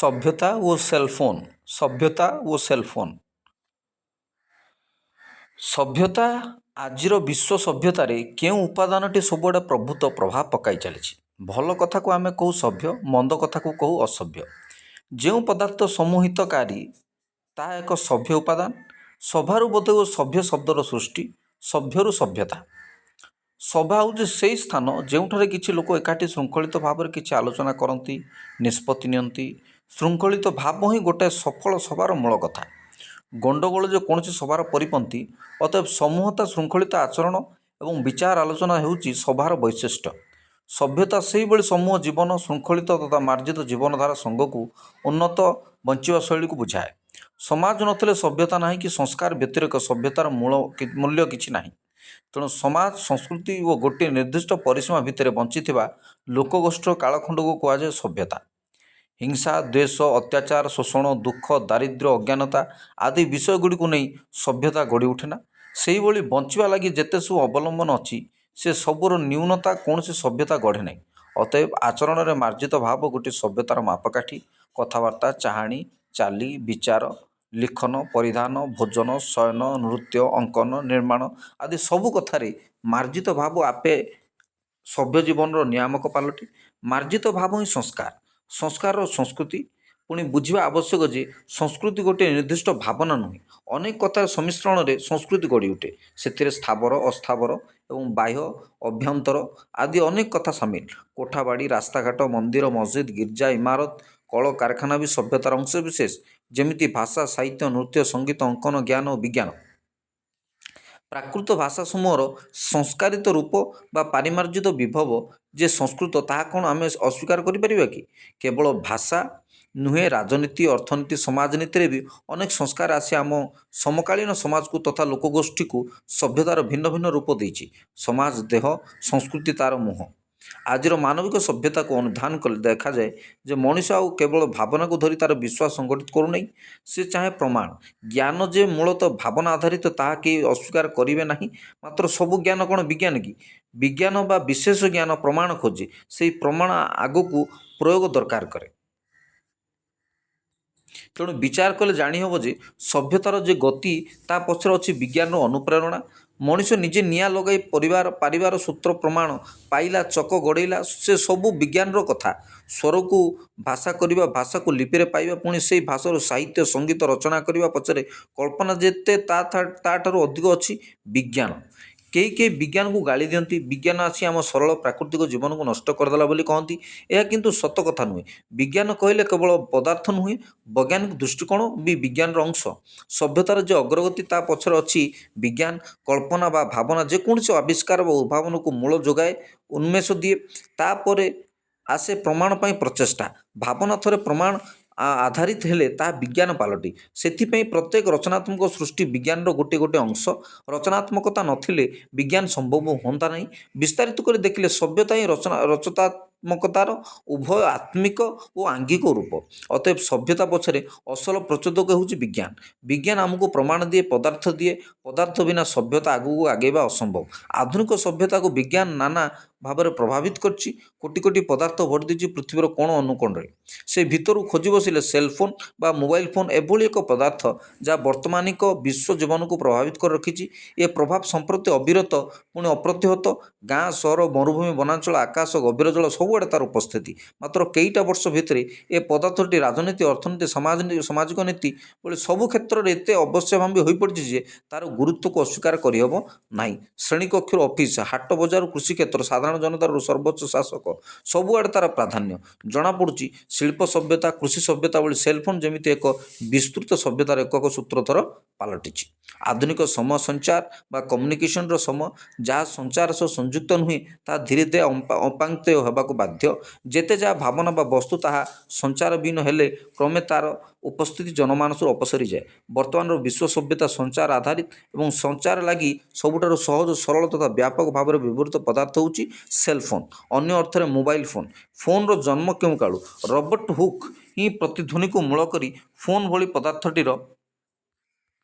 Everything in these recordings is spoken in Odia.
ସଭ୍ୟତା ଓ ସେଲଫୋନ୍ ସଭ୍ୟତା ଓ ସେଲଫୋନ୍ ସଭ୍ୟତା ଆଜିର ବିଶ୍ୱ ସଭ୍ୟତାରେ କେଉଁ ଉପାଦାନଟି ସବୁଆଡ଼େ ପ୍ରଭୁତ୍ୱ ପ୍ରଭାବ ପକାଇ ଚାଲିଛି? ଭଲ କଥାକୁ ଆମେ କହୁ ସଭ୍ୟ, ମନ୍ଦ କଥାକୁ କହୁ ଅସଭ୍ୟ। ଯେଉଁ ପଦାର୍ଥ ସମୂହିତକାରୀ ତାହା ଏକ ସଭ୍ୟ ଉପାଦାନ। ସଭାରୁ ବୋଧହୁଏ ସଭ୍ୟ ଶବ୍ଦର ସୃଷ୍ଟି, ସଭ୍ୟରୁ ସଭ୍ୟତା। ସଭା ହେଉଛି ସେହି ସ୍ଥାନ ଯେଉଁଠାରେ କିଛି ଲୋକ ଏକାଠି ଶୃଙ୍ଖଳିତ ଭାବରେ କିଛି ଆଲୋଚନା କରନ୍ତି, ନିଷ୍ପତ୍ତି ନିଅନ୍ତି। ଶୃଙ୍ଖଳିତ ଭାବ ହିଁ ଗୋଟାଏ ସଫଳ ସଭାର ମୂଳ କଥା। ଗଣ୍ଡଗୋଳ ଯେ କୌଣସି ସଭାର ପରିପନ୍ଥୀ। ଅତଏବ ସମୂହତା, ଶୃଙ୍ଖଳିତ ଆଚରଣ ଏବଂ ବିଚାର ଆଲୋଚନା ହେଉଛି ସଭାର ବୈଶିଷ୍ଟ୍ୟ। ସଭ୍ୟତା ସେହିଭଳି ସମୂହ ଜୀବନ, ଶୃଙ୍ଖଳିତ ତଥା ମାର୍ଜିତ ଜୀବନଧାରା ସଙ୍ଗକୁ ଉନ୍ନତ ବଞ୍ଚିବା ଶୈଳୀକୁ ବୁଝାଏ। ସମାଜ ନଥିଲେ ସଭ୍ୟତା ନାହିଁ କି ସଂସ୍କାର ବ୍ୟତିରେକ ସଭ୍ୟତାର ମୂଲ୍ୟ କିଛି ନାହିଁ। ତେଣୁ ସମାଜ, ସଂସ୍କୃତି ଓ ଗୋଟିଏ ନିର୍ଦ୍ଦିଷ୍ଟ ପରିସୀମା ଭିତରେ ବଞ୍ଚିଥିବା ଲୋକଗୋଷ୍ଠୀର କାଳଖଣ୍ଡକୁ କୁହାଯାଏ ସଭ୍ୟତା। ହିଂସା, ଦ୍ୱେଷ, ଅତ୍ୟାଚାର, ଶୋଷଣ, ଦୁଃଖ, ଦାରିଦ୍ର୍ୟ, ଅଜ୍ଞାନତା ଆଦି ବିଷୟଗୁଡ଼ିକୁ ନେଇ ସଭ୍ୟତା ଗଢ଼ି ଉଠେନା। ସେହିଭଳି ବଞ୍ଚିବା ଲାଗି ଯେତେ ସବୁ ଅବଲମ୍ବନ ଅଛି, ସେ ସବୁର ନ୍ୟୁନତା କୌଣସି ସଭ୍ୟତା ଗଢ଼େ ନାହିଁ। ଅତଏବ ଆଚରଣରେ ମାର୍ଜିତ ଭାବ ଗୋଟିଏ ସଭ୍ୟତାର ମାପକାଠି। କଥାବାର୍ତ୍ତା, ଚାହାଣୀ, ଚାଲି, ବିଚାର, ଲିଖନ, ପରିଧାନ, ଭୋଜନ, ଶୟନ, ନୃତ୍ୟ, ଅଙ୍କନ, ନିର୍ମାଣ ଆଦି ସବୁ କଥାରେ ମାର୍ଜିତ ଭାବ ଆପେ ସଭ୍ୟ ଜୀବନର ନିୟାମକ ପାଲଟେ। ମାର୍ଜିତ ଭାବ ହିଁ ସଂସ୍କାର, ସଂସ୍କାରର ସଂସ୍କୃତି। ପୁଣି ବୁଝିବା ଆବଶ୍ୟକ ଯେ ସଂସ୍କୃତି ଗୋଟିଏ ନିର୍ଦ୍ଦିଷ୍ଟ ଭାବନା ନୁହେଁ, ଅନେକ କଥାର ସମ୍ମିଶ୍ରଣରେ ସଂସ୍କୃତି ଗଢ଼ି ଉଠେ। ସେଥିରେ ସ୍ଥାବର, ଅସ୍ଥାବର ଏବଂ ବାହ୍ୟ, ଅଭ୍ୟନ୍ତର ଆଦି ଅନେକ କଥା ସାମିଲ। କୋଠାବାଡ଼ି, ରାସ୍ତାଘାଟ, ମନ୍ଦିର, ମସଜିଦ, ଗିର୍ଜା, ଇମାରତ, କଳ କାରଖାନା ବି ସଭ୍ୟତାର ଅଂଶବିଶେଷ। ଯେମିତି ଭାଷା, ସାହିତ୍ୟ, ନୃତ୍ୟ, ସଙ୍ଗୀତ, ଅଙ୍କନ, ଜ୍ଞାନ ଓ ବିଜ୍ଞାନ। ପ୍ରାକୃତ ଭାଷାসমূହର ସଂସ୍କାରିତ ରୂପ ବା ପାରିମାର୍ଜିତ ବିଭବ ଯେ ସଂସ୍କୃତ, ତାହା କ'ଣ ଆମେ ଅସ୍ୱୀକାର କରିପାରିବା କି? କେବଳ ଭାଷା ନୁହେଁ, ରାଜନୀତି, ଅର୍ଥନୀତି, ସମାଜନୀତିରେ ବି ଅନେକ ସଂସ୍କାର ଆସି ଆମ ସମକାଳୀନ ସମାଜକୁ ତଥା ଲୋକଗୋଷ୍ଠୀକୁ ସଭ୍ୟତାର ଭିନ୍ନ ଭିନ୍ନ ରୂପ ଦେଇଛି। ସମାଜ ଦେହ, ସଂସ୍କୃତି ତା'ର ମୁହଁ। ଆଜିର ମାନବିକ ସଭ୍ୟତାକୁ ଅନୁଧ୍ୟାନ କଲେ ଦେଖାଯାଏ ଯେ ମଣିଷ ଆଉ କେବଳ ଭାବନାକୁ ଧରି ତା'ର ବିଶ୍ୱାସ ସଂଗଠିତ କରୁନାହିଁ, ସେ ଚାହେଁ ପ୍ରମାଣ। ଜ୍ଞାନ ଯେ ମୂଳତଃ ଭାବନା ଆଧାରିତ, ତାହା କେହି ଅସ୍ୱୀକାର କରିବେ ନାହିଁ। ମାତ୍ର ସବୁ ଜ୍ଞାନ କ'ଣ ବିଜ୍ଞାନ କି? ବିଜ୍ଞାନ ବା ବିଶେଷ ଜ୍ଞାନ ପ୍ରମାଣ ଖୋଜେ, ସେହି ପ୍ରମାଣ ଆଗକୁ ପ୍ରୟୋଗ ଦରକାର କରେ। ତେଣୁ ବିଚାର କଲେ ଜାଣିହେବ ଯେ ସଭ୍ୟତାର ଯେ ଗତି, ତା ପଛରେ ଅଛି ବିଜ୍ଞାନର ଅନୁପ୍ରେରଣା। ମଣିଷ ନିଜେ ନିଆଁ ଲଗାଇ ପାରିବାର ସୂତ୍ର ପ୍ରମାଣ ପାଇଲା, ଚକ ଗଡ଼େଇଲା, ସେ ସବୁ ବିଜ୍ଞାନର କଥା। ସ୍ୱରକୁ ଭାଷା କରିବା, ଭାଷାକୁ ଲିପିରେ ପାଇବା, ପୁଣି ସେହି ଭାଷାରୁ ସାହିତ୍ୟ, ସଙ୍ଗୀତ ରଚନା କରିବା ପଛରେ କଳ୍ପନା ଯେତେ ତାଠାରୁ ଅଧିକ ଅଛି ବିଜ୍ଞାନ। କେହି କେହି ବିଜ୍ଞାନକୁ ଗାଳି ଦିଅନ୍ତି। ବିଜ୍ଞାନ ଆସି ଆମ ସରଳ ପ୍ରାକୃତିକ ଜୀବନକୁ ନଷ୍ଟ କରିଦେଲା ବୋଲି କହନ୍ତି। ଏହା କିନ୍ତୁ ସତ କଥା ନୁହେଁ। ବିଜ୍ଞାନ କହିଲେ କେବଳ ପଦାର୍ଥ ନୁହେଁ, ବୈଜ୍ଞାନିକ ଦୃଷ୍ଟିକୋଣ ବି ବିଜ୍ଞାନର ଅଂଶ। ସଭ୍ୟତାର ଯେ ଅଗ୍ରଗତି, ତା ପଛରେ ଅଛି ବିଜ୍ଞାନ। କଳ୍ପନା ବା ଭାବନା ଯେକୌଣସି ଆବିଷ୍କାର ବା ଉଦ୍ଭାବନକୁ ମୂଳ ଯୋଗାଏ, ଉନ୍ମେଷ ଦିଏ। ତାପରେ ଆସେ ପ୍ରମାଣ ପାଇଁ ପ୍ରଚେଷ୍ଟା। ଭାବନା ଥରେ ପ୍ରମାଣ ଆଧାରିତ ହେଲେ ତାହା ବିଜ୍ଞାନ ପାଲଟେ। ସେଥିପାଇଁ ପ୍ରତ୍ୟେକ ରଚନାତ୍ମକ ସୃଷ୍ଟି ବିଜ୍ଞାନର ଗୋଟିଏ ଗୋଟିଏ ଅଂଶ। ରଚନାତ୍ମକତା ନଥିଲେ ବିଜ୍ଞାନ ସମ୍ଭବ ହୁଅନ୍ତା ନାହିଁ। ବିସ୍ତାରିତ କରି ଦେଖିଲେ ସଭ୍ୟତା ହିଁ ରଚନାତ୍ମକତାର ଉଭୟ ଆତ୍ମିକ ଓ ଆଙ୍ଗିକ ରୂପ। ଅତଏବ ସଭ୍ୟତା ପଛରେ ଅସଲ ପ୍ରଚୋଦକ ହେଉଛି ବିଜ୍ଞାନ। ବିଜ୍ଞାନ ଆମକୁ ପ୍ରମାଣ ଦିଏ, ପଦାର୍ଥ ଦିଏ। ପଦାର୍ଥ ବିନା ସଭ୍ୟତା ଆଗକୁ ଆଗେଇବା ଅସମ୍ଭବ। ଆଧୁନିକ ସଭ୍ୟତାକୁ ବିଜ୍ଞାନ ନାନା ଭାବରେ ପ୍ରଭାବିତ କରିଛି। କୋଟି କୋଟି ପଦାର୍ଥ ଭରି ଦେଇଛି ପୃଥିବୀର କୋଣ ଅନୁକୋଣରେ। ସେ ଭିତରୁ ଖୋଜି ବସିଲେ ସେଲଫୋନ୍ ବା ମୋବାଇଲ ଫୋନ୍ ଏଭଳି ଏକ ପଦାର୍ଥ, ଯାହା ବର୍ତ୍ତମାନିକ ବିଶ୍ୱ ଜୀବନକୁ ପ୍ରଭାବିତ କରି ରଖିଛି। ଏ ପ୍ରଭାବ ସମ୍ପ୍ରତି ଅବିରତ, ପୁଣି ଅପ୍ରତିହତ। ଗାଁ, ସହର, ମରୁଭୂମି, ବନାଞ୍ଚଳ, ଆକାଶ, ଗଭୀର ଜଳ ସବୁଆଡ଼େ ତା'ର ଉପସ୍ଥିତି। ମାତ୍ର କେଇଟା ବର୍ଷ ଭିତରେ ଏ ପଦାର୍ଥଟି ରାଜନୀତି, ଅର୍ଥନୀତି, ସାମାଜିକ ନୀତି ଭଳି ସବୁ କ୍ଷେତ୍ରରେ ଏତେ ଅବଶ୍ୟମ୍ଭାବୀ ହୋଇପଡ଼ିଛି ଯେ ତା'ର ଗୁରୁତ୍ୱକୁ ଅସ୍ୱୀକାର କରିହେବ ନାହିଁ। ଶ୍ରେଣୀକକ୍ଷରୁ ଅଫିସ, ହାଟ ବଜାରରୁ କୃଷିକ୍ଷେତ୍ର, ସାଧାରଣ ଜନତାର ସର୍ବୋଚ୍ଚ ଶାସକ, ସବୁଆଡ଼େ ତା'ର ପ୍ରାଧାନ୍ୟ। ଜଣାପଡ଼ୁଛି ଶିଳ୍ପ ସଭ୍ୟତା, କୃଷି ସଭ୍ୟତା ଭଳି ସେଲଫୋନ୍ ଯେମିତି ଏକ ବିସ୍ତୃତ ସଭ୍ୟତାର ଏକକ ସୂତ୍ରଧର ପାଲଟିଛି। ଆଧୁନିକ ସମୟ ସଞ୍ଚାର ବା କମ୍ୟୁନିକେସନର ସମୟ। ଯାହା ସଞ୍ଚାର ସହ ସଂଯୁକ୍ତ ନୁହେଁ, ତାହା ଧୀରେ ଧୀରେ ଅପାଙ୍କ୍ତେୟ ହେବାକୁ ବାଧ୍ୟ। ଯେତେ ଯାହା ଭାବନା ବା ବସ୍ତୁ ତାହା ସଞ୍ଚାରବିହୀନ ହେଲେ କ୍ରମେ ତା'ର ଉପସ୍ଥିତି ଜନମାନସରୁ ଅପସରିଯାଏ। ବର୍ତ୍ତମାନର ବିଶ୍ୱ ସଭ୍ୟତା ସଞ୍ଚାର ଆଧାରିତ ଏବଂ ସଞ୍ଚାର ଲାଗି ସବୁଠାରୁ ସହଜ, ସରଳ ତଥା ବ୍ୟାପକ ଭାବରେ ବ୍ୟବହୃତ ପଦାର୍ଥ ହେଉଛି ସେଲଫୋନ୍, ଅନ୍ୟ ଅର୍ଥରେ ମୋବାଇଲ ଫୋନ୍। ଫୋନ୍ର ଜନ୍ମ କେଉଁ କାଳୁ? ରବର୍ଟ ହୁକ୍ ହିଁ ପ୍ରତିଧ୍ୱନିକୁ ମୂଳ କରି ଫୋନ୍ ଭଳି ପଦାର୍ଥଟିର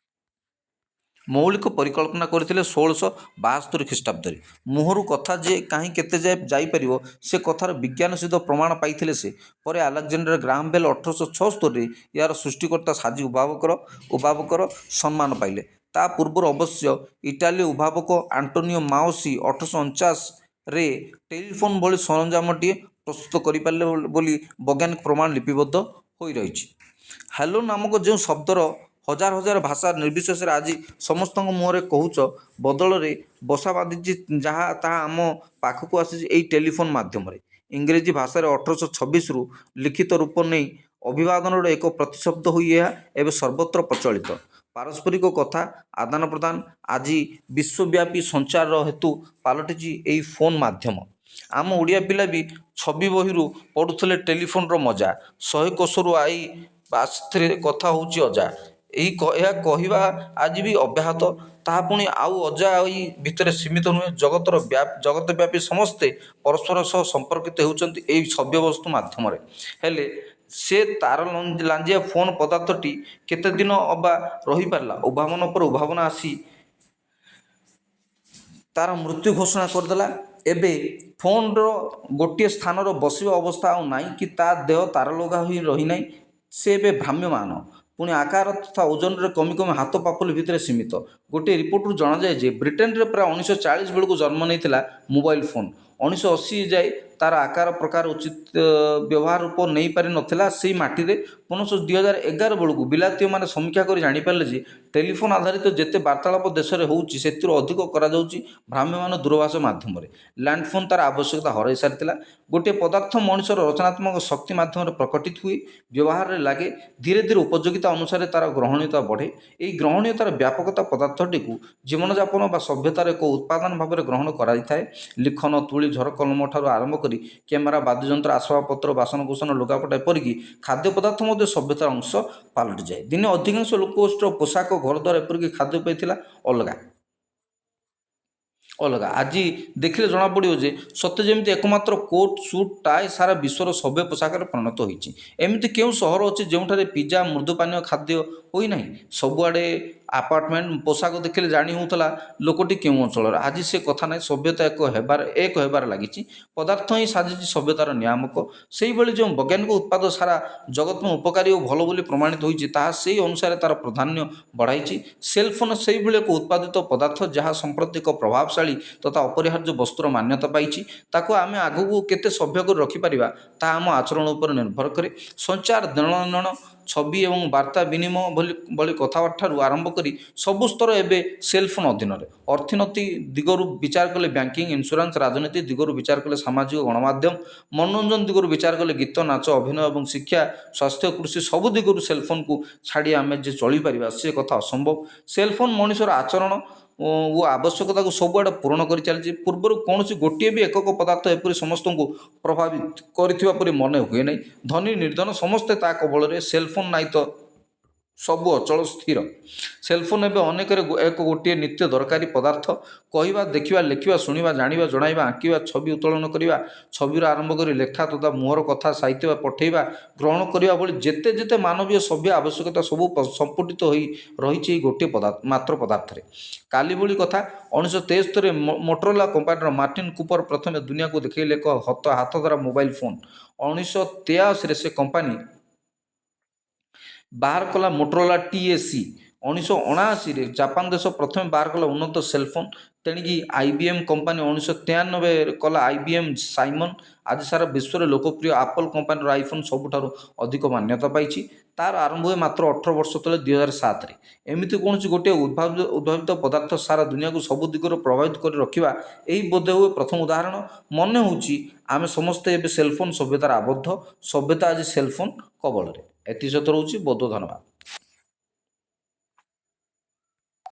ମୌଳିକ ପରିକଳ୍ପନା କରିଥିଲେ 1672 ଖ୍ରୀଷ୍ଟାବ୍ଦରେ। ମୁହଁରୁ କଥା ଯେ କାହିଁ କେତେ ଯାଏ ଯାଇପାରିବ ସେ କଥାର ବିଜ୍ଞାନ ସିଦ୍ଧ ପ୍ରମାଣ ପାଇଥିଲେ ସେ। ପରେ ଆଲେକ୍ଜାଣ୍ଡାର ଗ୍ରାହାମ ବେଲ୍ 1876ରେ ଏହାର ସୃଷ୍ଟିକର୍ତ୍ତା ସାଜି ଉଦ୍ଭାବକର ସମ୍ମାନ ପାଇଲେ। ତା ପୂର୍ବରୁ ଅବଶ୍ୟ ଇଟାଲୀୟ ଉଦ୍ଭାବକ ଆଣ୍ଟୋନିଓ ମାଓସି 1849ରେ ଟେଲିଫୋନ୍ ଭଳି ସରଞ୍ଜାମଟିଏ ପ୍ରସ୍ତୁତ କରିପାରିଲେ ବୋଲି ବୈଜ୍ଞାନିକ ପ୍ରମାଣ ଲିପିବଦ୍ଧ ହୋଇ ରହିଛି। ହ୍ୟାଲୋ ନାମକ ଯେଉଁ ଶବ୍ଦର ହଜାର ହଜାର ଭାଷା ନିର୍ବିଶେଷରେ ଆଜି ସମସ୍ତଙ୍କ ମୁହଁରେ କହୁଛ ବଦଳରେ ବସା ବାନ୍ଧିଛି ଯାହା ତାହା ଆମ ପାଖକୁ ଆସିଛି ଏଇ ଟେଲିଫୋନ୍ ମାଧ୍ୟମରେ। ଇଂରେଜୀ ଭାଷାରେ 1826ରୁ ଲିଖିତ ରୂପ ନେଇ ଅଭିବାଦନର ଏକ ପ୍ରତିଶବ୍ଦ ହୋଇ ଏହା ଏବେ ସର୍ବତ୍ର ପ୍ରଚଳିତ। ପାରସ୍ପରିକ କଥା ଆଦାନ ପ୍ରଦାନ ଆଜି ବିଶ୍ୱବ୍ୟାପୀ ସଞ୍ଚାରର ହେତୁ ପାଲଟିଛି ଏହି ଫୋନ୍ ମାଧ୍ୟମ। ଆମ ଓଡ଼ିଆ ପିଲା ବି ଛବି ବହିରୁ ପଢ଼ୁଥିଲେ ଟେଲିଫୋନ୍ର ମଜା। 100 କୋଶରୁ ଆସିଥିଲେ କଥା ହେଉଛି ଅଜା। ଏହା କହିବା ଆଜି ବି ଅବ୍ୟାହତ। ତାହା ପୁଣି ଆଉ ଅଜା ଆଈ ଭିତରେ ସୀମିତ ନୁହେଁ। ଜଗତବ୍ୟାପୀ ସମସ୍ତେ ପରସ୍ପର ସହ ସମ୍ପର୍କିତ ହେଉଛନ୍ତି ଏହି ସଭ୍ୟବସ୍ତୁ ମାଧ୍ୟମରେ। ହେଲେ ସେ ତାର ଲାଞ୍ଜିଆ ଫୋନ୍ ପଦାର୍ଥଟି କେତେ ଦିନ ଅବା ରହିପାରିଲା? ଉଦ୍ଭାବନ ପରେ ଉଦ୍ଭାବନ ଆସି ତାର ମୃତ୍ୟୁ ଘୋଷଣା କରିଦେଲା। ଏବେ ଫୋନ୍ର ଗୋଟିଏ ସ୍ଥାନର ବସିବା ଅବସ୍ଥା ଆଉ ନାହିଁ କି ତା ଦେହ ତାର ଲଗା ହୋଇ ରହିନାହିଁ। ସେ ଏବେ ଭ୍ରାମ୍ୟମାନ, ପୁଣି ଆକାର ତଥା ଓଜନରେ କମି କମି ହାତ ପାପୁଲି ଭିତରେ ସୀମିତ। ଗୋଟିଏ ରିପୋର୍ଟରୁ ଜଣାଯାଏ ଯେ ବ୍ରିଟେନ୍ରେ ପ୍ରାୟ 1940 ବେଳକୁ ଜନ୍ମ ନେଇଥିଲା ମୋବାଇଲ ଫୋନ୍। 1980 ଯାଏ ତାର ଆକାର ପ୍ରକାର ଉଚିତ ବ୍ୟବହାର ରୂପ ନେଇପାରି ନଥିଲା ସେହି ମାଟିରେ। ପୁନଃ 2011 ବେଳକୁ ବିଲାତୀୟମାନେ ସମୀକ୍ଷା କରି ଜାଣିପାରିଲେ ଯେ ଟେଲିଫୋନ୍ ଆଧାରିତ ଯେତେ ବାର୍ତ୍ତାଳାପ ଦେଶରେ ହେଉଛି ସେଥିରୁ ଅଧିକ କରାଯାଉଛି ଭ୍ରାମ୍ୟମାନ ଦୂରଭାଷ ମାଧ୍ୟମରେ। ଲ୍ୟାଣ୍ଡଫୋନ୍ ତାର ଆବଶ୍ୟକତା ହରାଇ ସାରିଥିଲା। ଗୋଟିଏ ପଦାର୍ଥ ମଣିଷର ରଚନାତ୍ମକ ଶକ୍ତି ମାଧ୍ୟମରେ ପ୍ରକଟିତ ହୁଏ, ବ୍ୟବହାରରେ ଲାଗେ, ଧୀରେ ଧୀରେ ଉପଯୋଗିତା ଅନୁସାରେ ତାର ଗ୍ରହଣୀୟତା ବଢ଼େ। ଏହି ଗ୍ରହଣୀୟତାର ବ୍ୟାପକତା ପଦାର୍ଥଟିକୁ ଜୀବନଯାପନ ବା ସଭ୍ୟତାର ଏକ ଉପାଦାନ ଭାବରେ ଗ୍ରହଣ କରାଯାଇଥାଏ। ଲିଖନ, ତୁଳି, ଝରକଲମ ଠାରୁ ଆରମ୍ଭ କରି କ୍ୟାମେରା, ବାଦ୍ୟଯନ୍ତ୍ର, ଆସବାବପତ୍ର, ବାସନକୁସନ, ଲୁଗାପଟା ଏପରିକି ଖାଦ୍ୟ ପଦାର୍ଥ ମଧ୍ୟ ସଭ୍ୟତାର ଅଂଶ ପାଲଟିଯାଏ। ଦିନେ ଅଧିକାଂଶ ଲୋକଗୋଷ୍ଠୀର ପୋଷାକ, ଘରଦ୍ୱାର ଏପରିକି ଖାଦ୍ୟପେୟ ଥିଲା ଅଲଗା। ଆଜି ଦେଖିଲେ ଜଣାପଡ଼ିବ ଯେ ସତେ ଯେମିତି ଏକମାତ୍ର କୋଟ୍, ସୁଟ୍, ଟାଏ ସାରା ବିଶ୍ୱର ସଭ୍ୟ ପୋଷାକରେ ପରିଣତ ହୋଇଛି। ଏମିତି କେଉଁ ସହର ଅଛି ଯେଉଁଠାରେ ପିଜା, ମୃଦୁ ପାନୀୟ ଖାଦ୍ୟ ହୋଇନାହିଁ? ସବୁଆଡ଼େ ଆପାର୍ଟମେଣ୍ଟ। ପୋଷାକ ଦେଖିଲେ ଜାଣି ହେଉଥିଲା ଲୋକଟି କେଉଁ ଅଞ୍ଚଳର। ଆଜି ସେ କଥା ନାହିଁ। ସଭ୍ୟତା ଏକ ହେବାରେ ଲାଗିଛି। ପଦାର୍ଥ ହିଁ ସାଜିଛି ସଭ୍ୟତାର ନିୟାମକ। ସେହିଭଳି ଯେଉଁ ବୈଜ୍ଞାନିକ ଉତ୍ପାଦ ସାରା ଜଗତ ପାଇଁ ଉପକାରୀ ଓ ଭଲ ବୋଲି ପ୍ରମାଣିତ ହୋଇଛି ତାହା ସେହି ଅନୁସାରେ ତାର ପ୍ରାଧାନ୍ୟ ବଢ଼ାଇଛି। ସେଲଫୋନ୍ ସେହିଭଳି ଏକ ଉତ୍ପାଦିତ ପଦାର୍ଥ ଯାହା ସମ୍ପ୍ରତି ଏକ ପ୍ରଭାବଶାଳୀ ତଥା ଅପରିହାର୍ଯ୍ୟ ବସ୍ତୁର ମାନ୍ୟତା ପାଇଛି। ତାକୁ ଆମେ ଆଗକୁ କେତେ ସଭ୍ୟ କରି ରଖିପାରିବା ତାହା ଆମ ଆଚରଣ ଉପରେ ନିର୍ଭର କରେ। ସଞ୍ଚାର, ଦେଣନେଣ, ଛବି ଏବଂ ବାର୍ତ୍ତା ବିନିମୟ ଭଳି କଥାଠାରୁ ଆରମ୍ଭ କରି ସବୁ ସ୍ତର ଏବେ ସେଲଫୋନ୍ ଅଧୀନରେ। ଅର୍ଥନୀତି ଦିଗରୁ ବିଚାର କଲେ ବ୍ୟାଙ୍କିଂ, ଇନ୍ସୁରାନ୍ସ, ରାଜନୀତି ଦିଗରୁ ବିଚାର କଲେ ସାମାଜିକ ଗଣମାଧ୍ୟମ, ମନୋରଞ୍ଜନ ଦିଗରୁ ବିଚାର କଲେ ଗୀତ, ନାଚ, ଅଭିନୟ ଏବଂ ଶିକ୍ଷା, ସ୍ୱାସ୍ଥ୍ୟ, କୃଷି ସବୁ ଦିଗରୁ ସେଲଫୋନ୍କୁ ଛାଡ଼ି ଆମେ ଯେ ଚଳିପାରିବା ସେ କଥା ଅସମ୍ଭବ। ସେଲଫୋନ୍ ମଣିଷର ଆଚରଣ ଓ ଆବଶ୍ୟକତାକୁ ସବୁଆଡ଼େ ପୂରଣ କରିଚାଲିଛି। ପୂର୍ବରୁ କୌଣସି ଗୋଟିଏ ବି ଏକକ ପଦାର୍ଥ ଏପରି ସମସ୍ତଙ୍କୁ ପ୍ରଭାବିତ କରିଥିବା ପରି ମନେ ହୁଏ ନାହିଁ। ଧନୀ ନିର୍ଦ୍ଧନ ସମସ୍ତେ ତା କବଳରେ। ସେଲଫୋନ୍ ନାହିଁ ତ ସବୁ ଅଚଳ ସ୍ଥିର। ସେଲଫୋନ୍ ଏବେ ଅନେକରେ ଗୋଟିଏ ନିତ୍ୟ ଦରକାରୀ ପଦାର୍ଥ। କହିବା, ଦେଖିବା, ଲେଖିବା, ଶୁଣିବା, ଜାଣିବା, ଜଣାଇବା, ଆଙ୍କିବା, ଛବି ଉତ୍ତୋଳନ କରିବା, ଛବିରୁ ଆରମ୍ଭ କରି ଲେଖା ତଥା ମୁହଁର କଥା ସାହିତ୍ୟ ପଠାଇବା, ଗ୍ରହଣ କରିବା ଭଳି ଯେତେ ଯେତେ ମାନବୀୟ ସଭ୍ୟ ଆବଶ୍ୟକତା ସବୁ ସମ୍ପୁଟିତ ହୋଇ ରହିଛି ଏହି ଗୋଟିଏ ମାତ୍ର ପଦାର୍ଥରେ। କାଲି ଭଳି କଥା 1973ରେ ମୋଟରୋଲା କମ୍ପାନୀର ମାର୍ଟିନ୍ କୁପର ପ୍ରଥମେ ଦୁନିଆକୁ ଦେଖାଇଲେ ଏକ ହାତଧରା ମୋବାଇଲ ଫୋନ୍। 1983ରେ ସେ କମ୍ପାନୀ ବାହାର କଲା ମୋଟରୋଲା TAC। 1979ରେ ଜାପାନ ଦେଶ ପ୍ରଥମେ ବାହାର କଲା ଉନ୍ନତ ସେଲଫୋନ୍। ତେଣିକି IBM କମ୍ପାନୀ 1993ରେ କଲା IBM ସାଇମନ୍। ଆଜି ସାରା ବିଶ୍ୱରେ ଲୋକପ୍ରିୟ ଆପଲ୍ କମ୍ପାନୀର ଆଇଫୋନ୍ ସବୁଠାରୁ ଅଧିକ ମାନ୍ୟତା ପାଇଛି। ତାର ଆରମ୍ଭ ହୁଏ ମାତ୍ର 18 ବର୍ଷ ତଳେ 2007ରେ। ଏମିତି କୌଣସି ଗୋଟିଏ ଉଦ୍ଭାବିତ ପଦାର୍ଥ ସାରା ଦୁନିଆକୁ ସବୁ ଦିଗରୁ ପ୍ରଭାବିତ କରି ରଖିବା ଏହି ବୋଧହୁଏ ପ୍ରଥମ ଉଦାହରଣ। ମନେ ହେଉଛି ଆମେ ସମସ୍ତେ ଏବେ ସେଲଫୋନ୍ ସଭ୍ୟତାର ଆବଦ୍ଧ। ସଭ୍ୟତା ଆଜି ସେଲଫୋନ୍ କବଳରେ। ଏତିକି ସତ ରହୁଛି। ବହୁତ ଧନ୍ୟବାଦ।